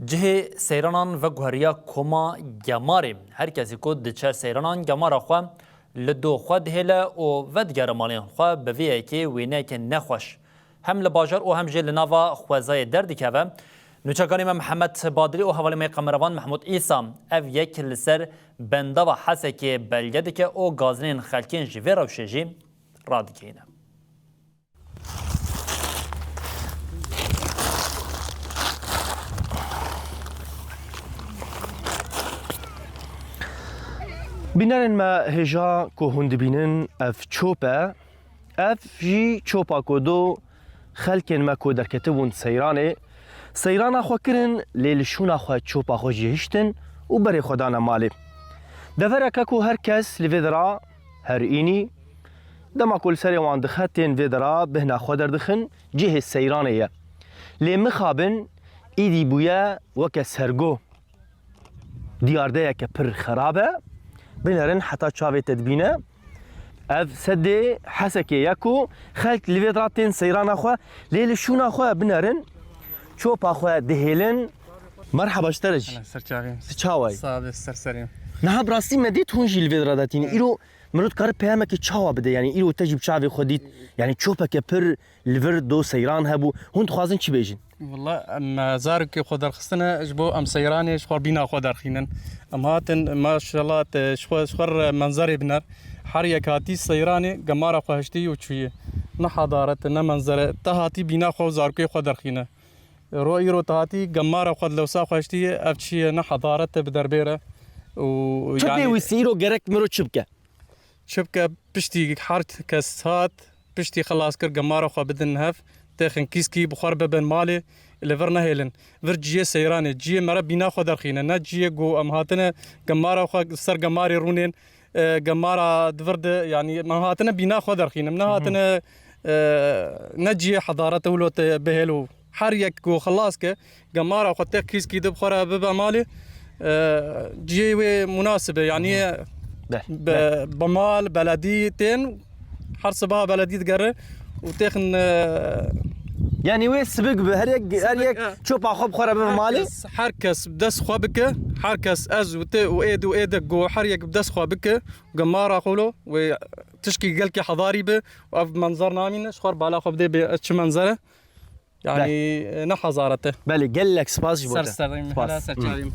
جه سیرانان و گوهریا کما گماری هر کسی که دچار سیرانان گمارا خو لدو خود هلا او ودگر مالین خو به وی که وینه که نخوش هم لباجر او هم جل نوا خوازای درد که و نوچگانی محمد بادری او حوالی می قمروان محمود ایسام اف یک لسر بنده و حسه که بلگده که او گازنین خلکین جوی روشجی رادکینه بینرن ما هجا که هند بینن اف چوپه اف جی چوپا کدو خلکن ما که درکته بون سیرانه خو کرن لیلشون خو چوپا خو جهشتن و بری خدانا مالی دفره که هر کس لفدرا هر اینی دما کل سری وان دخاتین فدرا بهنا خو دردخن جه سیرانه لی مخابن ایدی بویا وک سرگو دیارده که پر خرابه بنرن حتى تشافي تدبينه اف سدي حسكي ياكو خلك لفيدراتين سيران اخوا ليل شون اخوا بنرن شوب اخوا دهيلن مرحبا اشترج سرچاویم تشاوي صاد سرسریم نه براستي مديت هونجي الفيدراتين ايرو مرود كار بيامك تشاوا بده يعني ايرو تجيب شافي خديت يعني تشوبك بر الفردو سيران هبو هون تخوازن چي بيجن والله ام زارك خدر خستنا اجبو ام سيراني شخور بينا خدر خينن ام هاتن ما شاء الله شخور منظري بنر حريه كاتي سيراني قماره خوشتي وشويه نحضارت منظر تهاتي بينا خو زارك خدر خينه رو تهاتي قماره خد لو سا خوشتي افشي نحضارت بدربيره ويعني شبي ويسيرو جرك مرو شبكه بشتي حارت كسات بشتي خلاص كر قماره خو بدن هف تاخن كيسكي بخار ببن مالي اللي فرنا هيلن فرجيه سيراني جيه مرا بينا خو درخينا نجيه جو ام هاتنا قماره خو سر قماري رونين قماره دفرد يعني ما هاتنا بينا خو درخينا من هاتنا نجيه حضارته ولو بهلو حريك جو خلاص ك قماره خو تاخ كيسكي بخار ببن مالي جيه مناسبه يعني بمال بلديتين حرصبها بلديه تقرر وتاخن يعني وين سبق هريك شوف اخو بخرا بمالي حركس بدس خوبك حركس از وايدك جو حريك بدس خوبك قماره قولو وتشكي قلكي حضاري به وف منظر نامين شخور بالا خو بدي بش منظره يعني نحضارته بله قال لك سباس سرسرين هلا سرچاريم